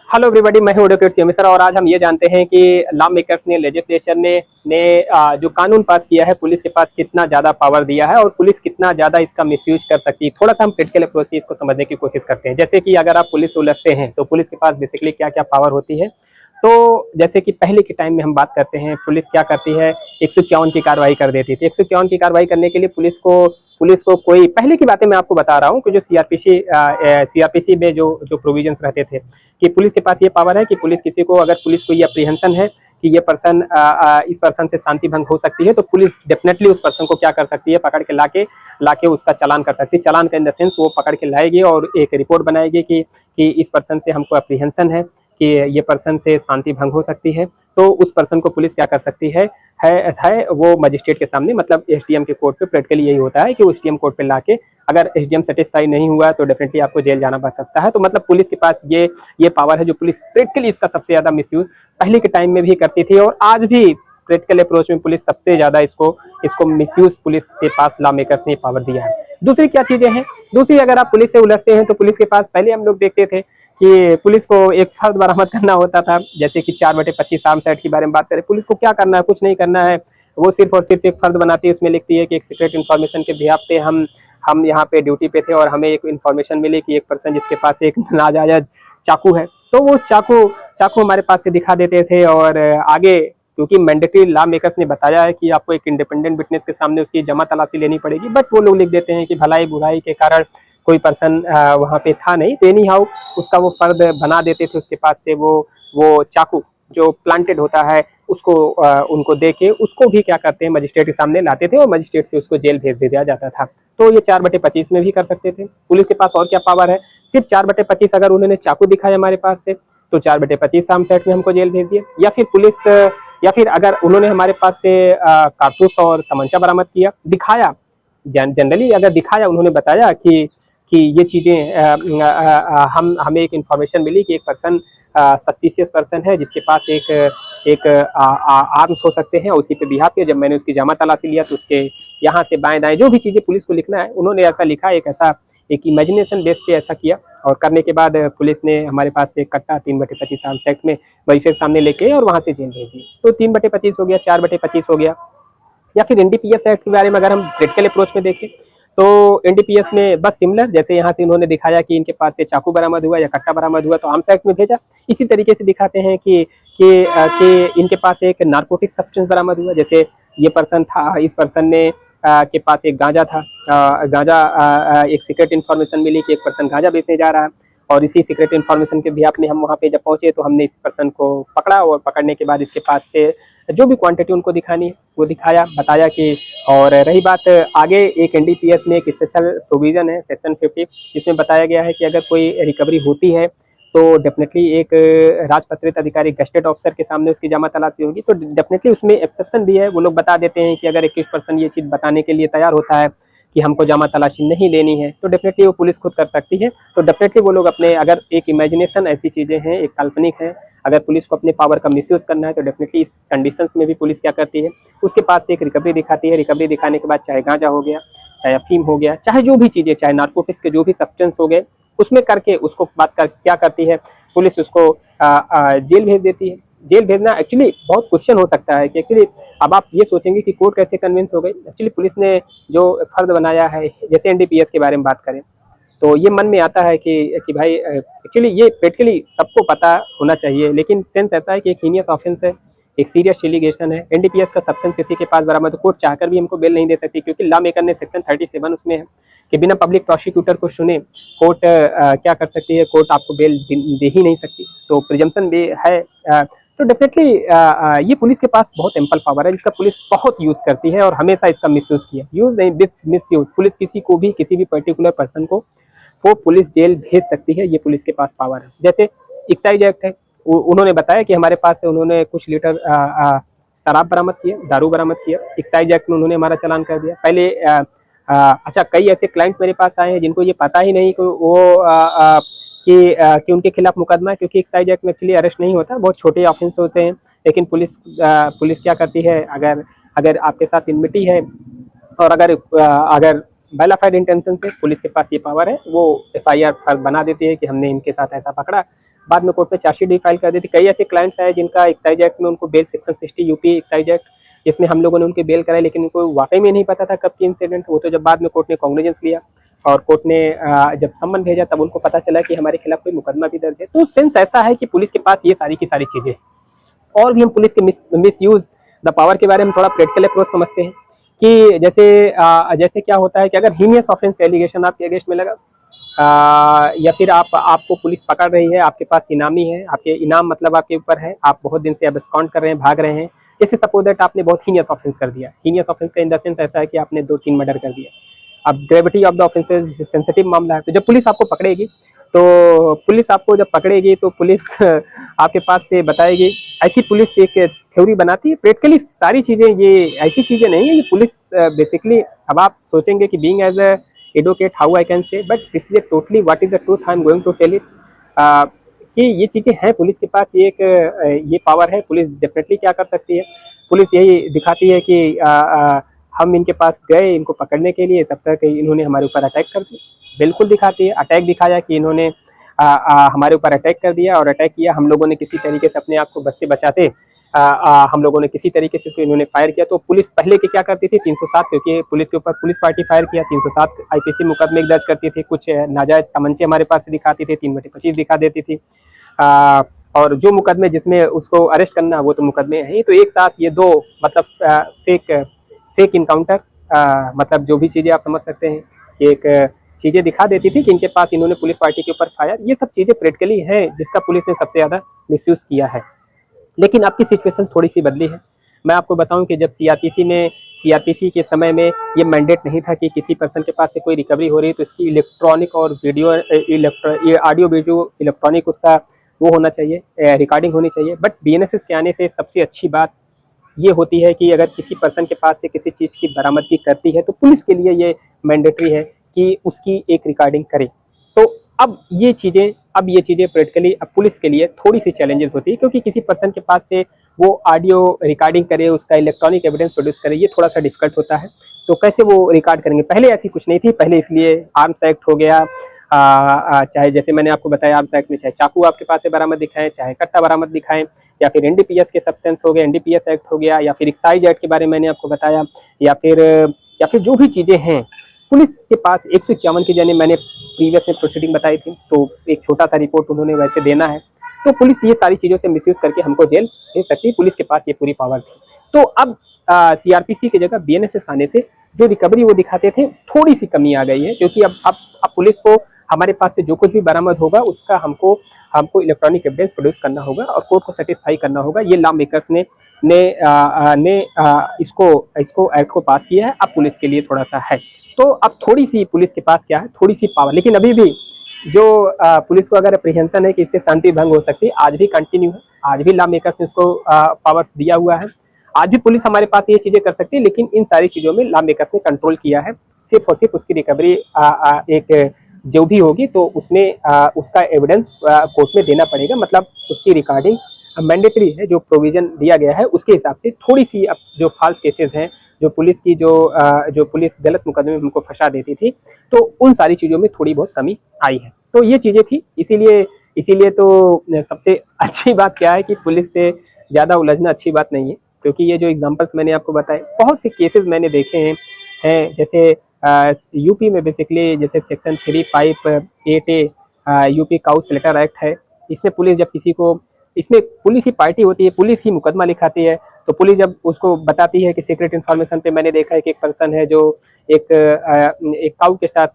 Hello everybody, मैं हूं advocate CM sir और आज हम ये जानते हैं कि लॉ मेकर्स ने लेजिस्लेशन ने जो कानून पास किया है पुलिस के पास कितना ज़्यादा पावर दिया है और पुलिस कितना ज़्यादा इसका मिसयूज कर सकती है। थोड़ा सा हम क्रिटिकल अप्रोच से इसको समझने की कोशिश करते हैं। जैसे कि अगर आप पुलिस उलझते हैं तो पुलिस के पास बेसिकली क्या क्या पावर होती है। तो जैसे कि पहले के टाइम में हम बात करते हैं, पुलिस क्या करती है, 151 की कार्रवाई कर देती थी। 151 की कार्रवाई करने के लिए पुलिस को कोई पहले की बातें मैं आपको बता रहा हूँ कि जो सीआरपीसी में जो जो प्रोविजंस रहते थे कि पुलिस के पास ये पावर है कि पुलिस को ये अप्रीहेंशन है कि ये पर्सन इस पर्सन से शांति भंग हो सकती है, तो पुलिस डेफिनेटली उस पर्सन को क्या कर सकती है, पकड़ के लाके उसका चालान कर सकती है। चालान का इन द सेंस वो पकड़ के लाएगी और एक रिपोर्ट बनाएगी कि इस पर्सन से हमको अप्रीहेंशन है कि ये पर्सन से शांति भंग हो सकती है। तो उस पर्सन को पुलिस क्या कर सकती है वो मजिस्ट्रेट के सामने, मतलब एसडीएम के कोर्ट पे प्रैक्टिकली यही होता है कि वो एसडीएम कोर्ट पे लाके अगर एसडीएम सेटिस्फाई नहीं हुआ तो डेफिनेटली आपको जेल जाना पड़ सकता है। तो मतलब पुलिस के पास ये पावर है जो पुलिस प्रैक्टिकली इसका सबसे ज्यादा मिसयूज पहले के टाइम में भी करती थी और आज भी प्रैक्टिकल अप्रोच में पुलिस सबसे ज्यादा इसको मिसयूज पुलिस के पास लॉ मेकर्स ने पावर दिया है। दूसरी क्या चीजें हैं, दूसरी अगर आप पुलिस से उलझते हैं तो पुलिस के पास पहले हम लोग देखते थे कि पुलिस को एक फर्द बरामद करना होता था। जैसे कि 4/25 आर्म्स एक्ट के बारे में बात करें, पुलिस को क्या करना है, कुछ नहीं करना है। वो सिर्फ और सिर्फ एक फर्द बनाती है, उसमें लिखती है कि एक सीक्रेट इन्फॉर्मेशन के बिहाफ पे हम यहाँ पे ड्यूटी पे थे और हमें एक इन्फॉर्मेशन मिली कि एक पर्सन जिसके पास एक नाजायज चाकू है, तो वो चाकू चाकू हमारे पास से दिखा देते थे। और आगे क्योंकि मैंडेटरी लॉ मेकर्स ने बताया है कि आपको एक इंडिपेंडेंट विटनेस के सामने उसकी जमा तलाशी लेनी पड़ेगी, बट वो लोग लिख देते हैं कि भलाई बुराई के कारण कोई पर्सन वहाँ पे था नहीं, तो एनी हाउ उसका वो फर्द बना देते थे। उसके पास से वो चाकू जो प्लांटेड होता है उसको उनको दे के उसको भी क्या करते हैं, मजिस्ट्रेट के सामने लाते थे और मजिस्ट्रेट से उसको जेल भेज दिया जाता था। तो ये 4/25 में भी कर सकते थे। पुलिस के पास और क्या पावर है, सिर्फ 4/25 अगर उन्होंने चाकू दिखाया हमारे पास से तो 4/25 आर्म सेट में हमको जेल भेज दिया। या फिर अगर उन्होंने हमारे पास से कारतूस और तमंचा बरामद किया, दिखाया, जनरली अगर दिखाया, उन्होंने बताया कि ये चीजें हम हमें एक इंफॉर्मेशन मिली कि एक पर्सन सस्पिशियस पर्सन है जिसके पास एक आर्म्स हो सकते हैं, उसी पे बिहाफ किया। जब मैंने उसकी जामा तलाशी लिया तो उसके यहाँ से बाएं दाएं जो भी चीजें पुलिस को लिखना है उन्होंने ऐसा लिखा, एक इमेजिनेशन बेस पे ऐसा किया। और करने के बाद पुलिस ने हमारे पास से कट्टा 3/25 आर्म्स एक्ट में मजिस्ट्रेट सामने लेके और वहां से जेल भेज दी। तो 3/25 हो गया, 4/25 हो गया। या फिर एनडीपीएस एक्ट के बारे में अगर हम क्रिटिकल अप्रोच में देखें तो एनडीपीएस में बस सिमिलर, जैसे यहाँ से इन्होंने दिखाया कि इनके पास से चाकू बरामद हुआ या कट्टा बरामद हुआ तो आर्म्स एक्ट में भेजा। इसी तरीके से दिखाते हैं कि इनके पास एक नार्कोटिक सब्सटेंस बरामद हुआ। जैसे ये पर्सन था, इस पर्सन ने के पास एक गांजा था, एक सीक्रेट इन्फॉर्मेशन मिली कि एक पर्सन गांजा बेचने जा रहा है और इसी सीक्रेट इन्फॉर्मेशन के बिहाफ में हम वहाँ पे जब पहुंचे तो हमने इस पर्सन को पकड़ा और पकड़ने के बाद इसके पास से जो भी क्वांटिटी उनको दिखानी है वो दिखाया, बताया कि। और रही बात आगे, एक एनडीपीएस में एक स्पेशल प्रोविजन है सेक्शन 50 जिसमें बताया गया है कि अगर कोई रिकवरी होती है तो डेफिनेटली एक राजपत्रित अधिकारी गस्टेड ऑफिसर के सामने उसकी जमा तलाशी होगी। तो डेफिनेटली उसमें एक्सेप्शन भी है, वो लोग बता देते हैं कि अगर 21% ये चीज़ बताने के लिए तैयार होता है कि हमको जमा तलाशी नहीं लेनी है तो डेफिनेटली वो पुलिस खुद कर सकती है। तो डेफिनेटली वो लोग अपने, अगर एक इमेजिनेशन ऐसी चीज़ें हैं, एक काल्पनिक है, अगर पुलिस को अपने पावर का मिसयूज करना है तो डेफिनेटली इस कंडीशंस में भी पुलिस क्या करती है, उसके पास एक रिकवरी दिखाती है। रिकवरी दिखाने के बाद चाहे गांजा हो गया, चाहे अफीम हो गया, चाहे जो भी चीज़ें, चाहे नार्कोटिक्स के जो भी सब्सटेंस हो गए, उसमें करके उसको बात कर क्या करती है पुलिस, उसको जेल भेज देती है। जेल भेजना एक्चुअली बहुत क्वेश्चन हो सकता है कि एक्चुअली अब आप ये सोचेंगे कि कोर्ट कैसे कन्विंस हो गई। एक्चुअली पुलिस ने जो फर्द बनाया है, जैसे एनडीपीएस के बारे में बात करें तो ये मन में आता है कि भाई एक्चुअली ये प्रैक्टिकली सबको पता होना चाहिए, लेकिन सेंस ऐसा है कि एक हीनियस ऑफेंस है, एक सीरियस एलिगेशन है। एनडीपीएस का सब्सटेंस किसी के पास बरामद तो कोर्ट चाहकर भी हमको बेल नहीं दे सकती, क्योंकि लॉ मेकर ने सेक्शन 37 उसमें है कि बिना पब्लिक प्रोसिक्यूटर को सुने कोर्ट क्या कर सकती है, कोर्ट आपको बेल दे ही नहीं सकती। तो प्रिजम्पशन भी है। तो डेफिनेटली ये पुलिस के पास बहुत एम्पल पावर है जिसका पुलिस बहुत यूज करती है और हमेशा इसका मिसयूज किया, यूज नहीं मिसयूज। पुलिस किसी को भी, किसी भी पर्टिकुलर पर्सन को वो पुलिस जेल भेज सकती है, ये पुलिस के पास पावर है। जैसे एक्साइज एक्ट है, उन्होंने बताया कि हमारे पास से उन्होंने कुछ लीटर शराब बरामद किया, दारू बरामद किया, एक्साइज एक्ट में उन्होंने हमारा चालान कर दिया। पहले अच्छा, कई ऐसे क्लाइंट मेरे पास आए हैं जिनको ये पता ही नहीं कि वो कि उनके खिलाफ मुकदमा है, क्योंकि एक्साइज एक्ट में एक्चुअली अरेस्ट नहीं होता, बहुत छोटे ऑफेंस होते हैं। लेकिन पुलिस क्या करती है, अगर अगर आपके साथ इनमिटी है और अगर बैलाफाइड इंटेंशन से पुलिस के पास ये पावर है, वो एफआईआर बना देती है कि हमने इनके साथ ऐसा पकड़ा, बाद में कोर्ट में चार्जशीट भी फाइल कर दी थी। कई ऐसे क्लाइंट्स आए जिनका एक्साइज एक्ट में उनको bail, section 60 UP excise act, जिसमें हम लोगों ने उनकी बेल कराई, लेकिन उनको वाकई में नहीं पता था कब की इंसिडेंट। वो तो जब बाद में कोर्ट ने कॉग्निजेंस लिया और कोर्ट ने जब सम्मन भेजा तब उनको पता चला कि हमारे खिलाफ कोई मुकदमा भी दर्ज है। तो सेंस ऐसा है कि पुलिस के पास ये सारी की सारी चीजें। और भी हम पुलिस के मिस यूज द पावर के बारे में थोड़ा प्रैक्टिकल अप्रोच समझते हैं कि जैसे क्या होता है कि अगर हीनियस ऑफेंस एलिगेशन आपके अगेंस्ट में लगा, या फिर आपको पुलिस पकड़ रही है, आपके पास इनामी है, आपके इनाम मतलब आपके ऊपर है, आप बहुत दिन से अब्सकॉन्ड कर रहे हैं, भाग रहे हैं, जैसे सपोज दैट आपने बहुत हीनियस ऑफेंस कर दिया। हीनियस ऑफेंस का इन द सेंस ऐसा है कि आपने 2-3 मर्डर कर दिया। अब gravity of the offences sensitive मामला है, तो जब पुलिस आपको पकड़ेगी तो पुलिस आपको जब पकड़ेगी तो पुलिस आपके पास से बताएगी। ऐसी पुलिस एक थ्योरी बनाती है प्रैक्टिकली। सारी चीजें ये ऐसी चीजें नहीं है, ये पुलिस बेसिकली। अब आप सोचेंगे कि being as a advocate how I can say, but this is totally what is the truth I am going to tell it, कि ये चीजें हैं पुलिस के पास। ये एक ये पावर है। पुलिस डेफिनेटली क्या कर सकती है, पुलिस यही दिखाती है कि हम इनके पास गए इनको पकड़ने के लिए, तब तक इन्होंने हमारे ऊपर अटैक कर दिया। बिल्कुल दिखाती है, अटैक दिखाया कि इन्होंने हमारे ऊपर अटैक कर दिया और अटैक किया। हम लोगों ने किसी तरीके से अपने आप को बचते बचाते हम लोगों ने किसी तरीके से इन्होंने फायर किया। तो पुलिस पहले की क्या करती थी, 307, क्योंकि पुलिस के ऊपर पुलिस पार्टी फायर किया, 307 आईपीसी मुकदमे दर्ज करती थी। कुछ नाजायज तमंचे हमारे पास से दिखाती थी, 3/25 दिखा देती थी। और जो मुकदमे जिसमें उसको अरेस्ट करना वो तो मुकदमे हैं ही। तो एक साथ ये दो मतलब फेक इनकाउंटर, मतलब जो भी चीजें आप समझ सकते हैं, एक चीजें दिखा देती थी कि इनके पास इन्होंने पुलिस पार्टी के ऊपर फायर। ये सब चीजें प्रैक्टिकली है जिसका पुलिस ने सबसे ज्यादा मिसयूज किया है। लेकिन आपकी सिचुएशन थोड़ी सी बदली है। मैं आपको बताऊं कि जब सीआरपीसी के समय में ये मैंडेट नहीं था कि किसी पर्सन के पास से कोई रिकवरी हो रही है तो इसकी इलेक्ट्रॉनिक और वीडियो ऑडियो वीडियो इलेक्ट्रॉनिक उसका वो होना चाहिए, रिकॉर्डिंग होनी चाहिए। बट बीएनएसएस के आने से सबसे अच्छी बात ये होती है कि अगर किसी पर्सन के पास से किसी चीज़ की बरामदगी करती है तो पुलिस के लिए ये मैंडेटरी है कि उसकी एक रिकॉर्डिंग करे। तो अब ये चीज़ें प्रैक्टिकली अब पुलिस के लिए थोड़ी सी चैलेंजेस होती है, क्योंकि किसी पर्सन के पास से वो ऑडियो रिकॉर्डिंग करे, उसका इलेक्ट्रॉनिक एविडेंस प्रोड्यूस करे, ये थोड़ा सा डिफिकल्ट होता है। तो कैसे वो रिकॉर्ड करेंगे, पहले ऐसी कुछ नहीं थी। पहले इसलिए आर्म्स एक्ट हो गया, चाहे जैसे मैंने आपको बताया आर्म्स एक्ट में चाहे चाकू आपके पास से बरामद दिखाएं, चाहे कट्टा बरामद दिखाएं, या फिर एनडीपीएस के सब्सटेंस हो गए, एनडीपीएस एक्ट हो गया, या फिर एक्साइज एक्ट के बारे में मैंने आपको बताया, या फिर जो भी चीजें हैं पुलिस के पास 151 की जने मैंने प्रीवियस में प्रोसीडिंग बताई थी, तो एक छोटा सा रिपोर्ट उन्होंने वैसे देना है। तो पुलिस ये सारी चीजों से मिसयूज करके हमको जेल दे सकती है, पुलिस के पास ये पूरी पावर थी। तो अब सीआरपीसी की जगह बीएनएसएस आने से जो रिकवरी वो दिखाते थे थोड़ी सी कमी आ गई है, क्योंकि अब पुलिस को हमारे पास से जो कुछ भी बरामद होगा उसका हमको इलेक्ट्रॉनिक एविडेंस प्रोड्यूस करना होगा और कोर्ट को सेटिस्फाई करना होगा। ये लॉ मेकर्स ने इसको एक्ट को पास किया है। अब पुलिस के लिए थोड़ा सा है, तो अब थोड़ी सी पुलिस के पास क्या है, थोड़ी सी पावर। लेकिन अभी भी जो पुलिस को अगर अप्रीहेंशन है कि इससे शांति भंग हो सकती है, आज भी कंटिन्यू है। आज भी लॉ मेकर्स ने इसको पावर्स दिया हुआ है। आज भी पुलिस हमारे पास ये चीजें कर सकती है, लेकिन इन सारी चीजों में लॉ मेकर्स ने कंट्रोल किया है। सिर्फ और सिर्फ उसकी रिकवरी एक जो भी होगी तो उसमें उसका एविडेंस कोर्ट में देना पड़ेगा, मतलब उसकी रिकॉर्डिंग मैंडेटरी है। जो प्रोविजन दिया गया है उसके हिसाब से थोड़ी सी अब जो फॉल्स केसेस हैं, जो पुलिस की जो पुलिस गलत मुकदमे में हमको फंसा देती थी, तो उन सारी चीज़ों में थोड़ी बहुत कमी आई है। तो ये चीज़ें थी, इसीलिए तो सबसे अच्छी बात क्या है कि पुलिस से ज़्यादा उलझना अच्छी बात नहीं है, क्योंकि ये जो एग्जांपल्स मैंने आपको बताए, बहुत से केसेस मैंने देखे हैं जैसे यूपी में बेसिकली जैसे section 358A UP cow Slater act है। इसमें पुलिस जब किसी को, इसमें पुलिस ही पार्टी होती है, पुलिस ही मुकदमा लिखाती है। तो पुलिस जब उसको बताती है कि सीक्रेट इन्फॉर्मेशन पे मैंने देखा है कि एक पर्सन है जो एक काउ के साथ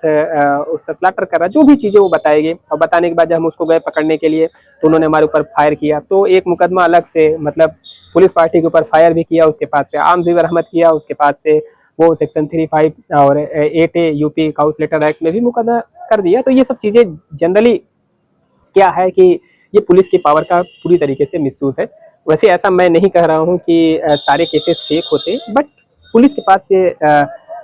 उससे स्लॉटर कर रहा है, जो भी चीज़ें वो बताएगी, और बताने के बाद जब हम उसको गए पकड़ने के लिए तो उन्होंने हमारे ऊपर फायर किया। तो एक मुकदमा अलग से, मतलब पुलिस पार्टी के ऊपर फायर भी किया, उसके पास से आर्म्स भी बरामद किया, उसके पास से वो सेक्शन 35 और 8A UP cow Slater act में भी मुकदमा कर दिया। तो ये सब चीज़ें जनरली क्या है कि ये पुलिस की पावर का पूरी तरीके से मिसयूज है। वैसे ऐसा मैं नहीं कह रहा हूँ कि सारे केसेस फेक होते हैं, बट पुलिस के पास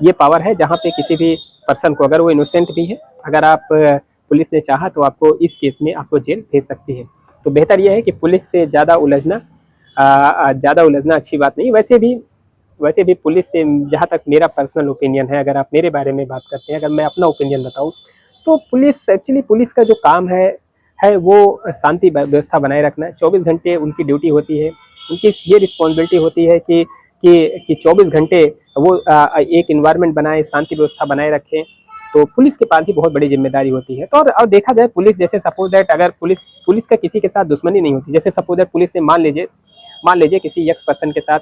ये पावर है जहाँ पे किसी भी पर्सन को, अगर वो इनोसेंट भी है, अगर आप पुलिस ने चाहा तो आपको इस केस में आपको जेल भेज सकती है। तो बेहतर यह है कि पुलिस से ज़्यादा उलझना अच्छी बात नहीं। वैसे भी पुलिस से, जहाँ तक मेरा पर्सनल ओपिनियन है, अगर आप मेरे बारे में बात करते हैं, अगर मैं अपना ओपिनियन बताऊँ तो पुलिस का जो काम है है वो शांति व्यवस्था बनाए रखना है। 24 घंटे उनकी ड्यूटी होती है, उनकी ये रिस्पॉन्सिबिलिटी होती है कि 24 घंटे वो एक इन्वायरमेंट बनाए, शांति व्यवस्था बनाए रखें। तो पुलिस के पास भी बहुत बड़ी जिम्मेदारी होती है। तो और देखा जाए पुलिस, जैसे सपोज दैट अगर पुलिस का किसी के साथ दुश्मनी नहीं होती, जैसे सपोज दैट पुलिस ने मान लीजिए किसी यक्स पर्सन के साथ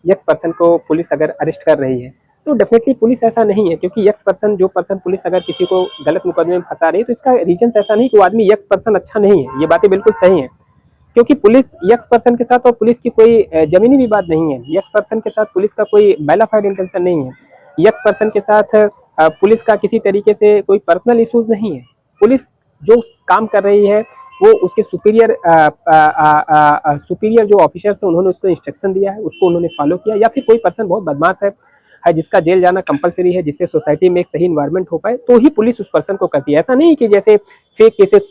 यक्स पर्सन को पुलिस अगर अरेस्ट कर रही है, तो डेफिनेटली पुलिस ऐसा नहीं है, क्योंकि यक्स पर्सन जो पर्सन पुलिस अगर किसी को गलत मुकदमे में फंसा रही है, तो इसका रीजन ऐसा नहीं कि वो आदमी यक्स पर्सन अच्छा नहीं है। ये बातें बिल्कुल सही है, क्योंकि पुलिस यक्स पर्सन के साथ और पुलिस की कोई जमीनी विवाद नहीं है। यक्स पर्सन के साथ पुलिस का कोई बैलाफाइड इंटेंशन नहीं है। यक्स पर्सन के साथ पुलिस का किसी तरीके से कोई पर्सनल इश्यूज नहीं है। पुलिस जो काम कर रही है वो उसके सुपीरियर जो ऑफिसर्स है उन्होंने उसको इंस्ट्रक्शन दिया है, उसको उन्होंने फॉलो किया। या फिर कोई पर्सन बहुत बदमाश है जिसका जेल जाना कंपलसरी है, जिससे सोसाइटी में एक सही इन्वायरमेंट हो पाए, तो ही पुलिस उस पर्सन को करती है। ऐसा नहीं कि जैसे फेक केसेस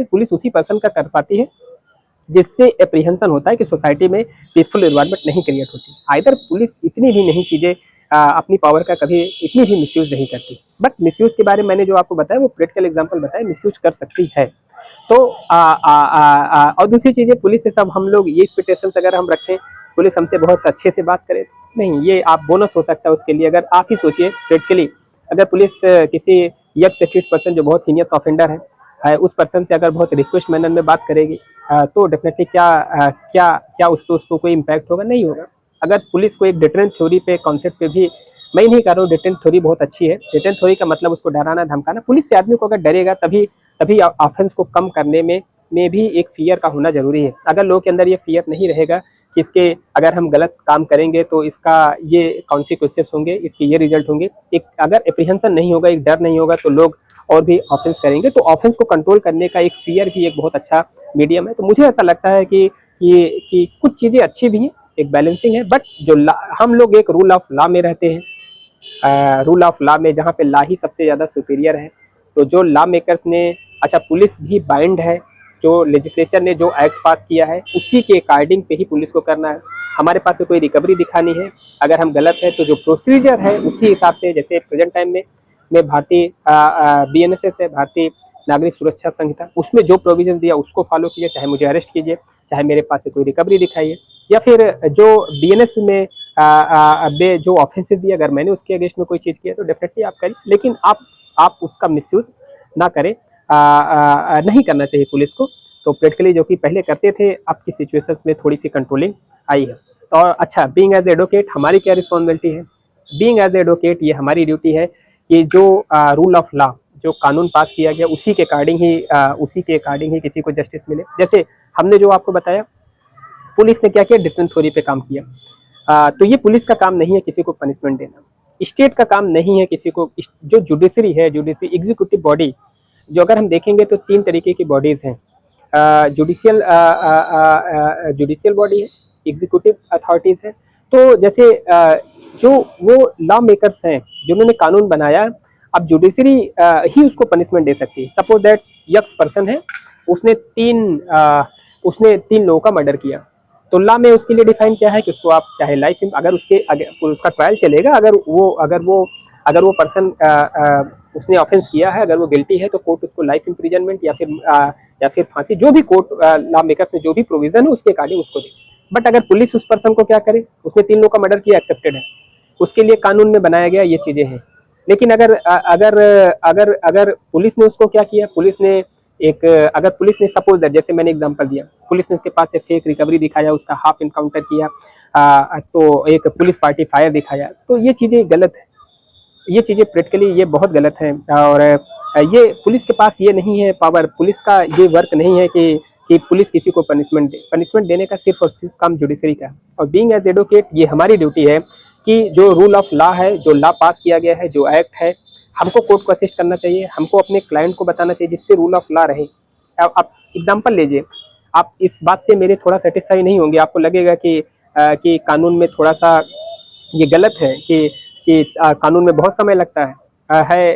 पुलिस उसी पर्सन का कर पाती है जिससे एप्रीहेंशन होता है कि सोसाइटी में पीसफुल एनवायरनमेंट नहीं क्रिएट होती। आइदर पुलिस इतनी भी नहीं चीज़ें अपनी पावर का कभी इतनी भी मिसयूज नहीं करती। बट मिसयूज के बारे में मैंने जो आपको बताया वो प्रैक्टिकल एग्जांपल बताया, मिसयूज कर सकती है। तो और दूसरी चीज़ें पुलिस से सब हम लोग ये एक्सपेक्टेशंस अगर हम रखें पुलिस हमसे बहुत अच्छे से बात करे, नहीं, ये आप बोनस हो सकता है उसके लिए। अगर आप ही सोचिए प्रैक्टिकली, अगर पुलिस किसी यक्स एक्यूज पर्सन जो बहुत सीनियर ऑफेंडर है उस पर्सन से अगर बहुत रिक्वेस्ट मैनर में बात करेगी, तो डेफिनेटली क्या उसको कोई इम्पैक्ट होगा? नहीं होगा। अगर पुलिस को एक डिटरेंट थ्योरी पे कॉन्सेप्ट पे भी, मैं नहीं कह रहा हूँ डिटेंट थ्योरी बहुत अच्छी है, डिटेंट थ्योरी का मतलब उसको डराना धमकाना, पुलिस से आदमी को अगर डरेगा तभी तभी ऑफेंस को कम करने में भी एक फियर का होना जरूरी है। अगर लोगों के अंदर ये फियर नहीं रहेगा कि इसके अगर हम गलत काम करेंगे तो इसका ये कॉन्सिक्वेंसेस होंगे, इसके ये रिजल्ट होंगे, एक अगर एप्रीहेंशन नहीं होगा, एक डर नहीं होगा, तो लोग और भी ऑफेंस करेंगे। तो ऑफेंस को कंट्रोल करने का एक फियर भी एक बहुत अच्छा मीडियम है। तो मुझे ऐसा लगता है कि कुछ चीज़ें अच्छी भी हैं, एक बैलेंसिंग है, बट जो हम लोग एक रूल ऑफ लॉ में रहते हैं, रूल ऑफ लॉ में जहाँ पे लॉ ही सबसे ज़्यादा सुपीरियर है। तो जो लॉ मेकर्स ने, अच्छा पुलिस भी बाइंड है, जो लेजिस्लेचर ने जो एक्ट पास किया है उसी के अकॉर्डिंग पे ही पुलिस को करना है। हमारे पास से कोई रिकवरी दिखानी है, अगर हम गलत है तो जो प्रोसीजर है उसी हिसाब से, जैसे प्रेजेंट टाइम में भारतीय BNSS है, भारतीय नागरिक सुरक्षा संहिता, उसमें जो प्रोविजन दिया उसको फॉलो कीजिए, चाहे मुझे अरेस्ट कीजिए, चाहे मेरे पास से कोई रिकवरी दिखाइए, या फिर जो BNS में जो ऑफेंसिव दिया, अगर मैंने उसके अगेंस्ट में कोई चीज़ किया तो डेफिनेटली आप करिए, लेकिन आप उसका मिसयूज ना करें। नहीं करना चाहिए पुलिस को। तो प्रैक्टिकली जो कि पहले करते थे, अब की सिचुएशंस में थोड़ी सी कंट्रोलिंग आई है। और अच्छा, बीइंग एज एडवोकेट हमारी क्या रिस्पॉन्सिबिलिटी है? बीइंग एज एडवोकेट ये हमारी ड्यूटी है कि जो रूल ऑफ लॉ, जो कानून पास किया गया उसी के अकॉर्डिंग ही किसी को जस्टिस मिले। जैसे हमने जो आपको बताया, पुलिस ने क्या किया, डिफरेंट थ्योरी पे काम किया। तो ये पुलिस का काम नहीं है किसी को पनिशमेंट देना, स्टेट का काम नहीं है किसी को। जो जुडिशरी है, जुडिशरी एग्जीक्यूटिव बॉडी, जो अगर हम देखेंगे तो 3 तरीके की बॉडीज हैं। जुडिशियल बॉडी है, एग्जीक्यूटिव अथॉरिटीज है। तो जैसे जो वो लॉ मेकर्स हैं जिन्होंने कानून बनाया, अब जुडिशरी ही उसको पनिशमेंट दे सकती है। सपोज दैट यक्स पर्सन है, उसने 3 लोगों का मर्डर किया, तो लॉ में उसके लिए डिफाइन क्या है कि उसको आप चाहे लाइफ, अगर उसका ट्रायल चलेगा, अगर वो पर्सन उसने ऑफेंस किया है, अगर वो गिल्टी है, तो कोर्ट उसको लाइफ इम्प्रिजनमेंट या फिर फांसी, जो भी कोर्ट लॉ मेकर्स में जो भी प्रोविजन है उसके अकॉर्डिंग उसको दे। बट अगर पुलिस उस पर्सन को क्या करे, उसने 3 लोग का मर्डर किया, एक्सेप्टेड है, उसके लिए कानून में बनाया गया ये चीजें हैं। लेकिन अगर पुलिस ने उसको क्या किया, अगर पुलिस ने सपोज दैट, जैसे मैंने एग्जांपल दिया, पुलिस ने उसके पास से फेक रिकवरी दिखाया, उसका हाफ इनकाउंटर किया, तो एक पुलिस पार्टी फायर दिखाया, तो ये चीजें गलत है। ये चीज़ें प्रैक्टिकली ये बहुत गलत है। और ये पुलिस के पास ये नहीं है पावर, पुलिस का ये वर्क नहीं है कि पुलिस किसी को पनिशमेंट दे। पनिशमेंट देने का सिर्फ और सिर्फ काम जुडिशरी का है। और बीइंग एज एडवोकेट ये हमारी ड्यूटी है कि जो रूल ऑफ लॉ है, जो लॉ पास किया गया है, जो एक्ट है, हमको कोर्ट को असिस्ट करना चाहिए, हमको अपने क्लाइंट को बताना चाहिए, जिससे रूल ऑफ लॉ रहे। अब आप एग्जाम्पल लीजिए, आप इस बात से मेरे थोड़ा सेटिस्फाई नहीं होंगे, आपको लगेगा कि कानून में थोड़ा सा ये गलत है कि कानून में बहुत समय लगता है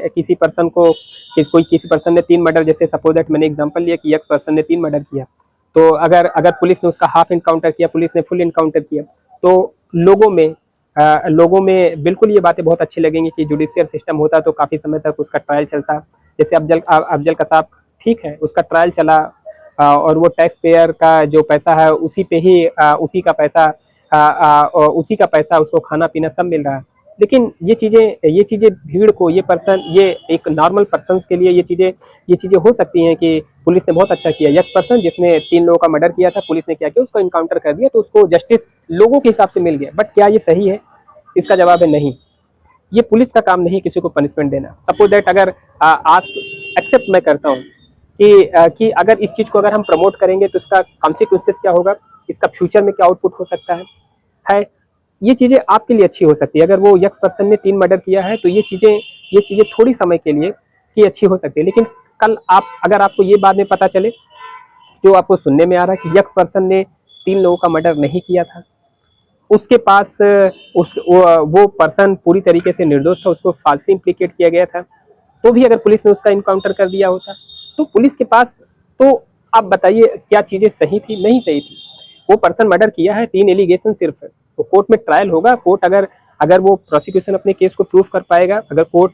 किसी पर्सन को, किसी पर्सन ने 3 मर्डर, जैसे सपोज दैट मैंने एग्जांपल लिया कि एक पर्सन ने 3 मर्डर किया, तो अगर पुलिस ने उसका हाफ इनकाउंटर किया, पुलिस ने फुल इनकाउंटर किया, तो लोगों में बिल्कुल ये बातें बहुत अच्छी लगेंगी कि जुडिशियल सिस्टम होता तो काफ़ी समय तक उसका ट्रायल चलता। जैसे अफजल कसाब ठीक है, उसका ट्रायल चला और वो टैक्स पेयर का जो पैसा है उसी पे ही उसी का पैसा उसको खाना पीना सब मिल रहा है। लेकिन ये चीज़ें भीड़ को, ये पर्सन, ये एक नॉर्मल पर्सन के लिए ये चीज़ें हो सकती हैं कि पुलिस ने बहुत अच्छा किया। यक्स पर्सन जिसने 3 लोगों का मर्डर किया था, पुलिस ने क्या किया, उसको इनकाउंटर कर दिया, तो उसको जस्टिस लोगों के हिसाब से मिल गया। बट क्या ये सही है? इसका जवाब है नहीं। ये पुलिस का काम नहीं किसी को पनिशमेंट देना। सपोज दैट अगर आज एक्सेप्ट मैं करता हूँ कि अगर इस चीज़ को अगर हम प्रमोट करेंगे तो इसका कॉन्सिक्वेंसेस क्या होगा, इसका फ्यूचर में क्या आउटपुट हो सकता है। ये चीज़ें आपके लिए अच्छी हो सकती है। अगर वो यक्स पर्सन ने 3 मर्डर किया है तो ये चीज़ें थोड़ी समय के लिए की अच्छी हो सकती है। लेकिन कल अगर आपको ये बाद में पता चले, जो आपको सुनने में आ रहा है कि यक्स पर्सन ने 3 लोगों का मर्डर नहीं किया था, उसके पास वो पर्सन पूरी तरीके से निर्दोष था, उसको फाल्सली इम्प्लीकेट किया गया था, तो भी अगर पुलिस ने उसका इनकाउंटर कर दिया होता, तो पुलिस के पास, तो आप बताइए क्या चीज़ें सही थी? नहीं सही थी। वो पर्सन मर्डर किया है, 3 एलिगेशन सिर्फ है, तो कोर्ट में ट्रायल होगा। कोर्ट अगर अगर वो प्रोसिक्यूशन अपने केस को प्रूव कर पाएगा, अगर कोर्ट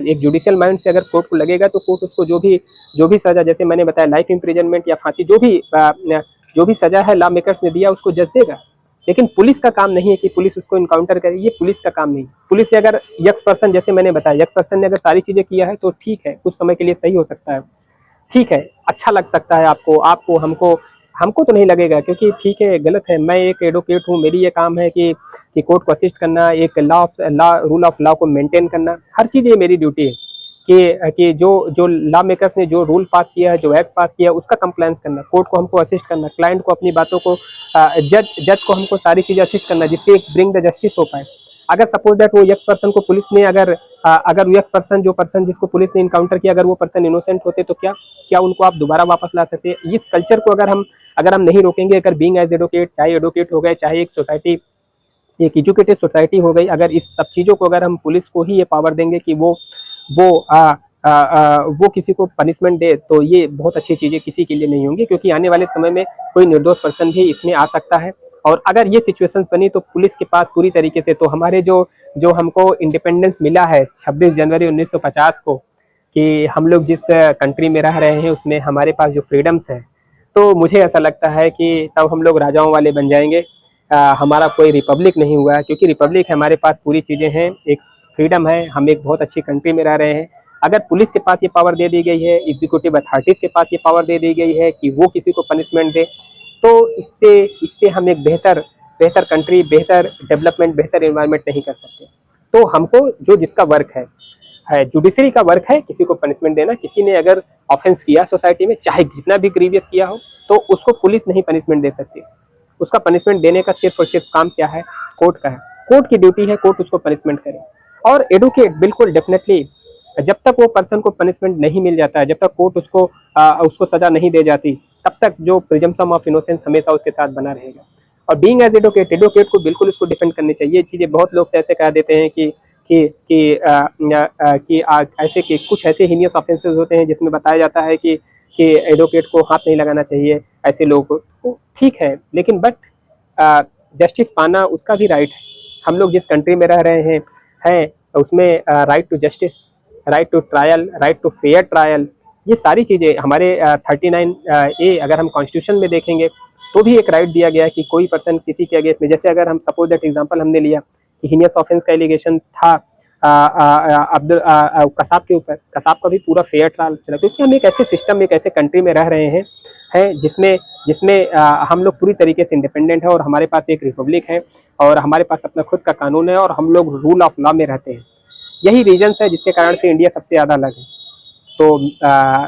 एक जुडिशियल माइंड से अगर कोर्ट को लगेगा, तो कोर्ट उसको जो भी सजा, जैसे मैंने बताया लाइफ इम्प्रिजनमेंट या फांसी, जो भी सजा है लॉ मेकर्स ने दिया उसको जज देगा। लेकिन पुलिस का काम नहीं है कि पुलिस उसको इनकाउंटर करे, ये पुलिस का काम नहीं। पुलिस ने अगर यक्स पर्सन, जैसे मैंने बताया, यक्स पर्सन ने अगर सारी चीजें किया है तो ठीक है, कुछ समय के लिए सही हो सकता है, ठीक है, अच्छा लग सकता है आपको, हमको तो नहीं लगेगा, क्योंकि ठीक है, गलत है। मैं एक एडवोकेट हूँ, मेरी ये काम है कि कोर्ट को असिस्ट करना, एक रूल ऑफ लॉ को मेंटेन करना, हर चीज़ ये मेरी ड्यूटी है कि जो लॉ मेकर्स ने जो रूल पास किया है, जो एक्ट पास किया है, उसका कंप्लायंस करना, कोर्ट को हमको असिस्ट करना, क्लाइंट को अपनी बातों को, जज को हमको सारी चीज़ें असिस्ट करना, जिससे एक ब्रिंग द जस्टिस हो पाए। अगर सपोज दैट वो यक्स पर्सन को पुलिस ने अगर यक्स पर्सन, जो पर्सन जिसको पुलिस ने इनकाउंटर किया, अगर वो पर्सन इनोसेंट होते, तो क्या उनको आप दोबारा वापस ला सकते हैं? इस कल्चर को अगर हम नहीं रोकेंगे, अगर बीइंग एज एडवोकेट, चाहे एडवोकेट हो गए, चाहे एक सोसाइटी, एक एजुकेटेड सोसाइटी हो गई, अगर इस सब चीज़ों को अगर हम पुलिस को ही ये पावर देंगे कि वो वो किसी को पनिशमेंट दे, तो ये बहुत अच्छी चीज़ें किसी के लिए नहीं होंगी, क्योंकि आने वाले समय में कोई निर्दोष पर्सन भी इसमें आ सकता है। और अगर ये सिचुएशंस बनी तो पुलिस के पास पूरी तरीके से, तो हमारे जो हमको इंडिपेंडेंस मिला है 26 जनवरी 1950 को, कि हम लोग जिस कंट्री में रह रहे हैं उसमें हमारे पास जो फ्रीडम्स है, तो मुझे ऐसा लगता है कि तब हम लोग राजाओं वाले बन जाएंगे। हमारा कोई रिपब्लिक नहीं हुआ है, क्योंकि रिपब्लिक है, हमारे पास पूरी चीज़ें हैं, एक फ्रीडम है, हम एक बहुत अच्छी कंट्री में रह रहे हैं। अगर पुलिस के पास ये पावर दे दी गई है, एग्जीक्यूटिव अथॉरिटीज़ के पास ये पावर दे दी गई है कि वो किसी को पनिशमेंट दे, तो इससे हम एक बेहतर बेहतर कंट्री, बेहतर डेवलपमेंट, बेहतर एनवायरनमेंट नहीं कर सकते। तो हमको जो जिसका वर्क है, जुडिशरी का वर्क है किसी को पनिशमेंट देना। किसी ने अगर ऑफेंस किया सोसाइटी में, चाहे जितना भी ग्रीवियस किया हो, तो उसको पुलिस नहीं पनिशमेंट दे सकती। उसका पनिशमेंट देने का सिर्फ और सिर्फ काम क्या है? कोर्ट का है। कोर्ट की ड्यूटी है, कोर्ट उसको पनिशमेंट करे। और एडवोकेट बिल्कुल डेफिनेटली, जब तक वो पर्सन को पनिशमेंट नहीं मिल जाता है, जब तक कोर्ट उसको सजा नहीं दे जाती, तब तक जो प्रिजम्पशन ऑफ इनोसेंस हमेशा उसके साथ बना रहेगा। और बीइंग एज एडवोकेट को बिल्कुल उसको डिफेंड करनी चाहिए। ये चीज़ें बहुत लोग से ऐसे कह देते हैं ऐसे कि कुछ ऐसे हीनियस ऑफेंसेस होते हैं जिसमें बताया जाता है कि एडवोकेट को हाथ नहीं लगाना चाहिए ऐसे लोगों को, तो ठीक है, लेकिन बट जस्टिस पाना उसका भी राइट है। हम लोग जिस कंट्री में रह रहे हैं उसमें right to justice, right to trial, right to fair trial, ये सारी चीज़ें हमारे 39A अगर हम कॉन्स्टिट्यूशन में देखेंगे तो भी एक राइट दिया गया है कि कोई पर्सन किसी के अगेंस्ट में, जैसे अगर हम सपोज दैट एग्जांपल हमने लिया कि हीनियस ऑफेंस का एलिगेशन था अब्दुल कसाब के ऊपर, कसाब का भी पूरा फेयर ट्रायल चला, क्योंकि हम एक ऐसे सिस्टम, एक ऐसे कंट्री में रह रहे हैं जिसमें हम लोग पूरी तरीके से इंडिपेंडेंट है, और हमारे पास एक रिपब्लिक है, और हमारे पास अपना खुद का कानून है, और हम लोग रूल ऑफ लॉ में रहते हैं। यही रीजन्स है जिसके कारण से इंडिया सबसे ज़्यादा अलग है। तो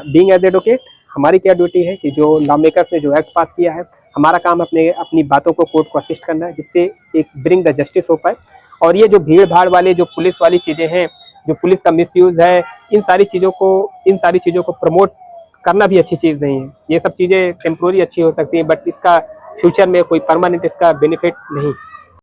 बीइंग एज एडवोकेट हमारी क्या ड्यूटी है कि जो लॉ मेकर्स ने जो एक्ट पास किया है, हमारा काम अपनी बातों को कोर्ट को असिस्ट करना है, जिससे एक ब्रिंग द जस्टिस हो पाए। और ये जो भीड़ भाड़ वाले जो पुलिस वाली चीज़ें हैं, जो पुलिस का मिसयूज़ है, इन सारी चीज़ों को प्रमोट करना भी अच्छी चीज़ नहीं है। ये सब चीज़ें टेम्पोररी अच्छी हो सकती हैं, बट इसका फ्यूचर में कोई परमानेंट इसका बेनिफिट नहीं।